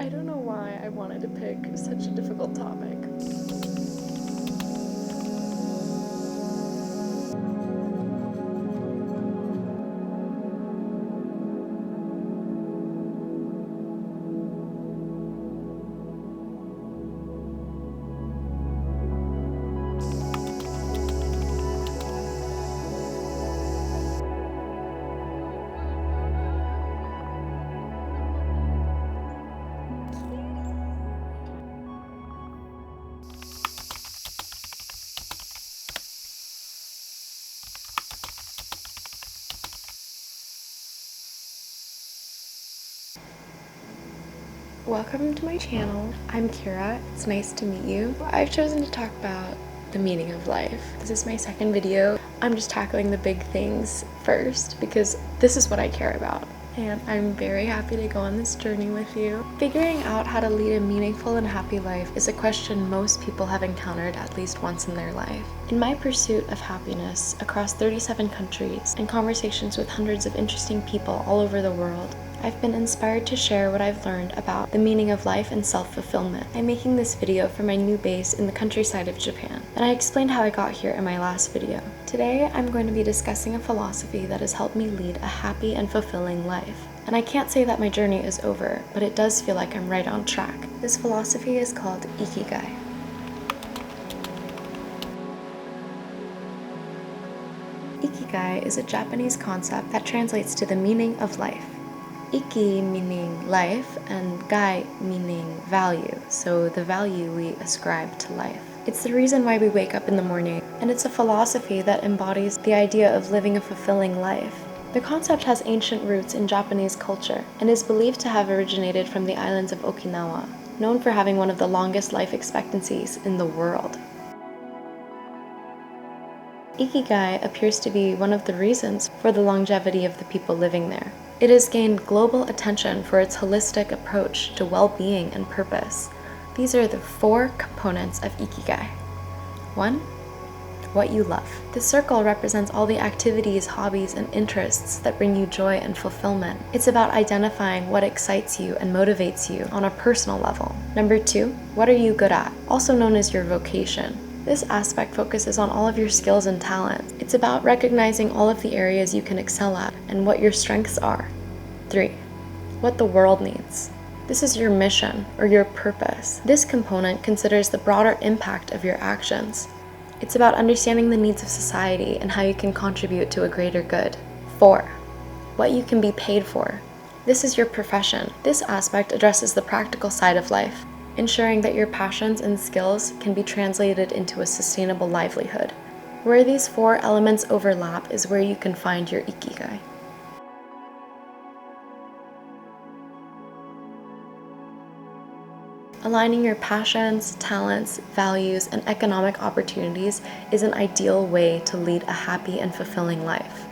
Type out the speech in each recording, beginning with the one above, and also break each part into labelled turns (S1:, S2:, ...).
S1: I don't know why I wanted to pick such a difficult topic. Welcome to my channel. I'm Kira. It's nice to meet you. I've chosen to talk about the meaning of life. This is my second video. I'm just tackling the big things first because this is what I care about. And I'm very happy to go on this journey with you. Figuring out how to lead a meaningful and happy life is a question most people have encountered at least once in their life. In my pursuit of happiness across 37 countries and conversations with hundreds of interesting people all over the world, I've been inspired to share what I've learned about the meaning of life and self-fulfillment. I'm making this video from my new base in the countryside of Japan, and I explained how I got here in my last video. Today, I'm going to be discussing a philosophy that has helped me lead a happy and fulfilling life. And I can't say that my journey is over, but it does feel like I'm right on track. This philosophy is called Ikigai. Ikigai is a Japanese concept that translates to the meaning of life. Iki meaning life and gai meaning value, so the value we ascribe to life. It's the reason why we wake up in the morning, and it's a philosophy that embodies the idea of living a fulfilling life. The concept has ancient roots in Japanese culture and is believed to have originated from the islands of Okinawa, known for having one of the longest life expectancies in the world. Ikigai appears to be one of the reasons for the longevity of the people living there. It has gained global attention for its holistic approach to well-being and purpose. These are the 4 components of Ikigai. 1. What you love. This circle represents all the activities, hobbies, and interests that bring you joy and fulfillment. It's about identifying what excites you and motivates you on a personal level. Number 2. What are you good at? Also known as your vocation. This aspect focuses on all of your skills and talents. It's about recognizing all of the areas you can excel at and what your strengths are. 3. What the world needs. This is your mission or your purpose. This component considers the broader impact of your actions. It's about understanding the needs of society and how you can contribute to a greater good. 4. What you can be paid for. This is your profession. This aspect addresses the practical side of life, ensuring that your passions and skills can be translated into a sustainable livelihood. Where these 4 elements overlap is where you can find your Ikigai. Aligning your passions, talents, values, and economic opportunities is an ideal way to lead a happy and fulfilling life.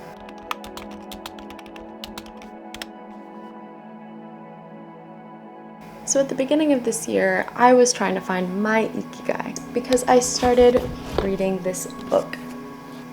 S1: So at the beginning of this year, I was trying to find my Ikigai because I started reading this book.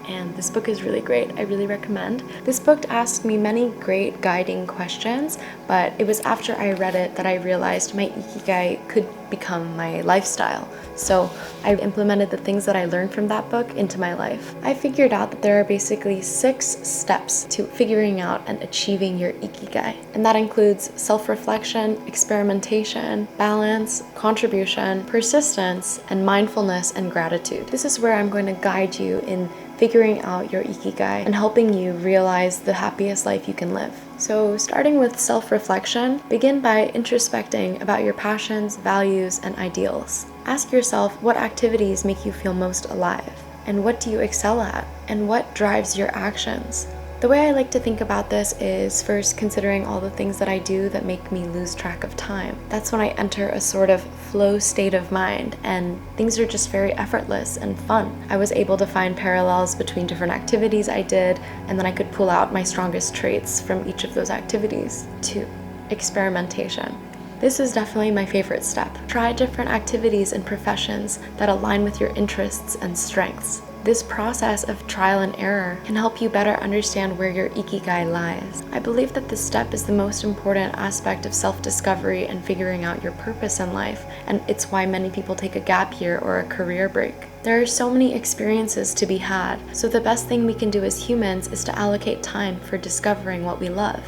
S1: And this book is really great. I really recommend. This book asked me many great guiding questions, but it was after I read it that I realized my Ikigai could become my lifestyle. So I implemented the things that I learned from that book into my life. I figured out that there are basically 6 steps to figuring out and achieving your Ikigai. And that includes self-reflection, experimentation, balance, contribution, persistence, and mindfulness and gratitude. This is where I'm going to guide you in figuring out your Ikigai and helping you realize the happiest life you can live. So starting with self-reflection, begin by introspecting about your passions, values, and ideals. Ask yourself what activities make you feel most alive, and what do you excel at, and what drives your actions. The way I like to think about this is first considering all the things that I do that make me lose track of time. That's when I enter a sort of flow state of mind and things are just very effortless and fun. I was able to find parallels between different activities I did, and then I could pull out my strongest traits from each of those activities. 2. Experimentation. This is definitely my favorite step. Try different activities and professions that align with your interests and strengths. This process of trial and error can help you better understand where your Ikigai lies. I believe that this step is the most important aspect of self-discovery and figuring out your purpose in life, and it's why many people take a gap year or a career break. There are so many experiences to be had, so the best thing we can do as humans is to allocate time for discovering what we love.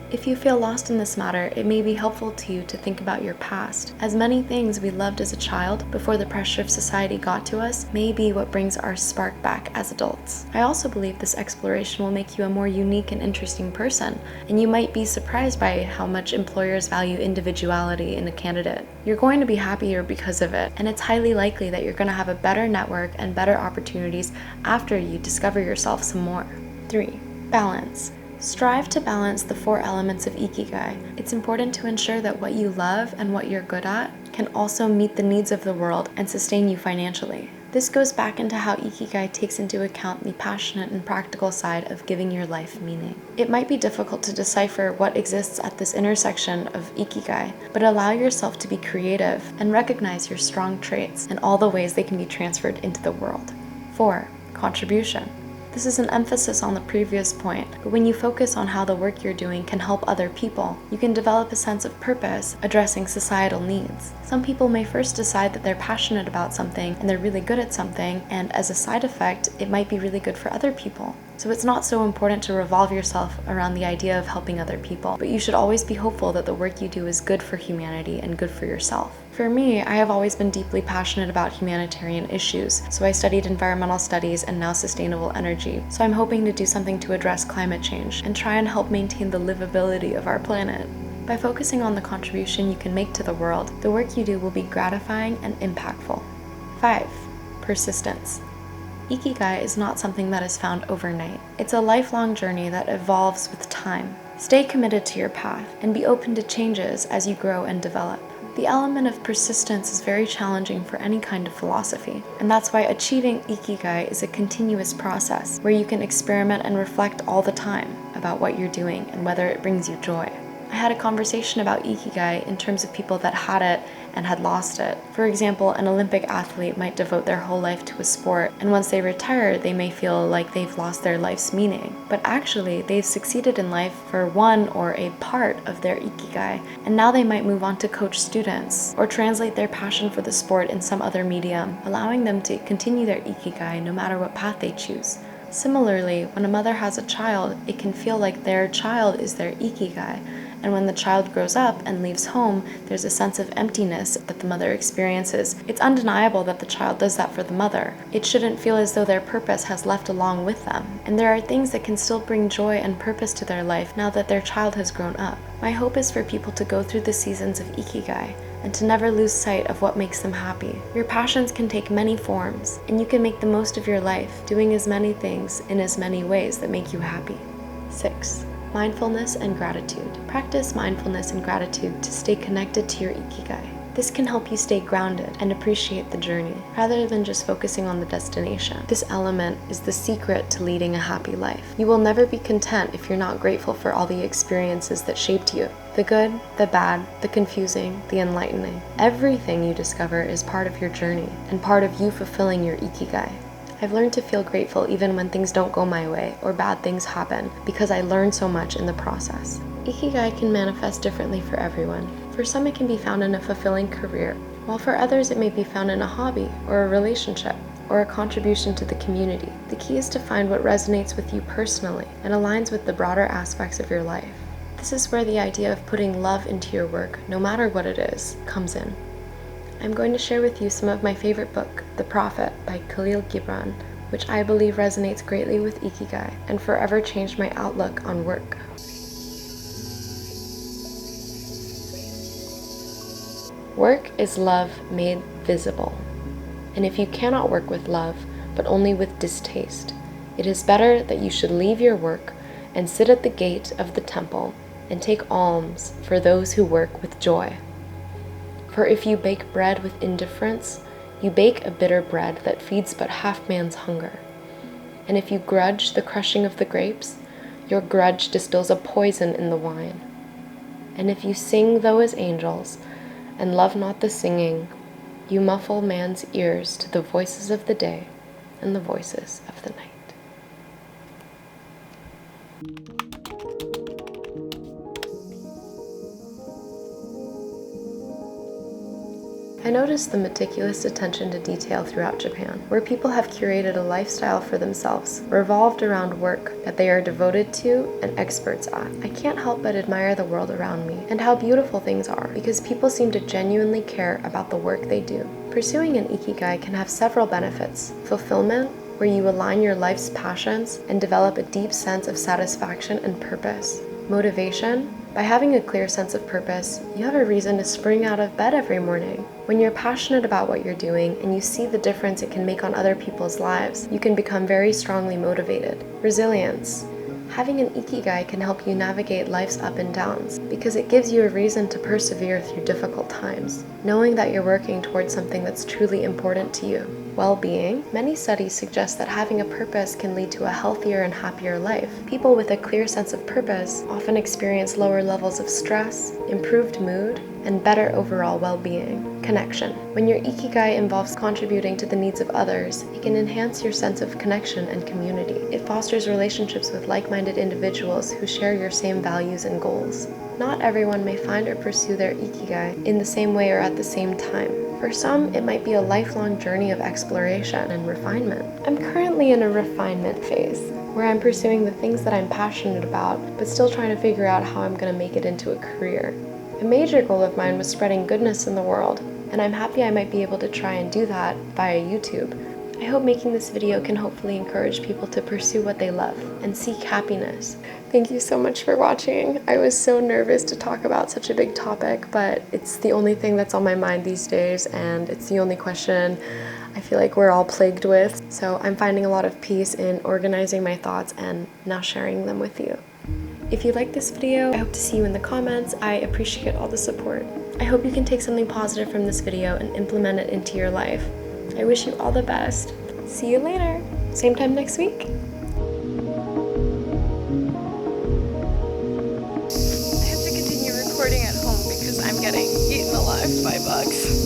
S1: If you feel lost in this matter, it may be helpful to you to think about your past, as many things we loved as a child before the pressure of society got to us may be what brings our spark back as adults. I also believe this exploration will make you a more unique and interesting person, and you might be surprised by how much employers value individuality in a candidate. You're going to be happier because of it, and it's highly likely that you're going to have a better network and better opportunities after you discover yourself some more. 3. Balance. Strive to balance the 4 elements of Ikigai. It's important to ensure that what you love and what you're good at can also meet the needs of the world and sustain you financially. This goes back into how Ikigai takes into account the passionate and practical side of giving your life meaning. It might be difficult to decipher what exists at this intersection of Ikigai, but allow yourself to be creative and recognize your strong traits and all the ways they can be transferred into the world. 4. Contribution. This is an emphasis on the previous point, but when you focus on how the work you're doing can help other people, you can develop a sense of purpose addressing societal needs. Some people may first decide that they're passionate about something and they're really good at something, and as a side effect, it might be really good for other people. So it's not so important to revolve yourself around the idea of helping other people, but you should always be hopeful that the work you do is good for humanity and good for yourself. For me, I have always been deeply passionate about humanitarian issues, so I studied environmental studies and now sustainable energy. So I'm hoping to do something to address climate change and try and help maintain the livability of our planet. By focusing on the contribution you can make to the world, the work you do will be gratifying and impactful. 5. Persistence. Ikigai is not something that is found overnight. It's a lifelong journey that evolves with time. Stay committed to your path and be open to changes as you grow and develop. The element of persistence is very challenging for any kind of philosophy, and that's why achieving Ikigai is a continuous process where you can experiment and reflect all the time about what you're doing and whether it brings you joy. I had a conversation about Ikigai in terms of people that had it and had lost it. For example, an Olympic athlete might devote their whole life to a sport, and once they retire, they may feel like they've lost their life's meaning. But actually, they've succeeded in life for one or a part of their Ikigai, and now they might move on to coach students or translate their passion for the sport in some other medium, allowing them to continue their Ikigai no matter what path they choose. Similarly, when a mother has a child, it can feel like their child is their Ikigai, and when the child grows up and leaves home, there's a sense of emptiness that the mother experiences. It's undeniable that the child does that for the mother. It shouldn't feel as though their purpose has left along with them. And there are things that can still bring joy and purpose to their life now that their child has grown up. My hope is for people to go through the seasons of Ikigai and to never lose sight of what makes them happy. Your passions can take many forms, and you can make the most of your life doing as many things in as many ways that make you happy. 6. Mindfulness and gratitude. Practice mindfulness and gratitude to stay connected to your Ikigai. This can help you stay grounded and appreciate the journey, rather than just focusing on the destination. This element is the secret to leading a happy life. You will never be content if you're not grateful for all the experiences that shaped you. The good, the bad, the confusing, the enlightening. Everything you discover is part of your journey, and part of you fulfilling your Ikigai. I've learned to feel grateful even when things don't go my way or bad things happen, because I learned so much in the process. Ikigai can manifest differently for everyone. For some, it can be found in a fulfilling career, while for others it may be found in a hobby or a relationship or a contribution to the community. The key is to find what resonates with you personally and aligns with the broader aspects of your life. This is where the idea of putting love into your work, no matter what it is, comes in. I'm going to share with you some of my favorite book, The Prophet by Khalil Gibran, which I believe resonates greatly with Ikigai and forever changed my outlook on work. Work is love made visible. And if you cannot work with love, but only with distaste, it is better that you should leave your work and sit at the gate of the temple and take alms for those who work with joy. For if you bake bread with indifference, you bake a bitter bread that feeds but half man's hunger. And if you grudge the crushing of the grapes, your grudge distills a poison in the wine. And if you sing though as angels, and love not the singing, you muffle man's ears to the voices of the day, and the voices of the night. I noticed the meticulous attention to detail throughout Japan, where people have curated a lifestyle for themselves, revolved around work that they are devoted to and experts at. I can't help but admire the world around me and how beautiful things are, because people seem to genuinely care about the work they do. Pursuing an Ikigai can have several benefits: fulfillment, where you align your life's passions and develop a deep sense of satisfaction and purpose. Motivation, by having a clear sense of purpose, you have a reason to spring out of bed every morning. When you're passionate about what you're doing and you see the difference it can make on other people's lives, you can become very strongly motivated. Resilience. Having an Ikigai can help you navigate life's up and downs because it gives you a reason to persevere through difficult times, knowing that you're working towards something that's truly important to you. Well-being. Many studies suggest that having a purpose can lead to a healthier and happier life. People with a clear sense of purpose often experience lower levels of stress, improved mood, and better overall well-being. Connection. When your Ikigai involves contributing to the needs of others, it can enhance your sense of connection and community. It fosters relationships with like-minded individuals who share your same values and goals. Not everyone may find or pursue their Ikigai in the same way or at the same time. For some, it might be a lifelong journey of exploration and refinement. I'm currently in a refinement phase, where I'm pursuing the things that I'm passionate about, but still trying to figure out how I'm going to make it into a career. A major goal of mine was spreading goodness in the world, and I'm happy I might be able to try and do that via YouTube. I hope making this video can hopefully encourage people to pursue what they love and seek happiness. Thank you so much for watching. I was so nervous to talk about such a big topic, but it's the only thing that's on my mind these days, and it's the only question I feel like we're all plagued with. So I'm finding a lot of peace in organizing my thoughts and now sharing them with you. If you like this video, I hope to see you in the comments. I appreciate all the support. I hope you can take something positive from this video and implement it into your life. I wish you all the best. See you later. Same time next week.
S2: I have to continue recording at home because I'm getting eaten alive by bugs.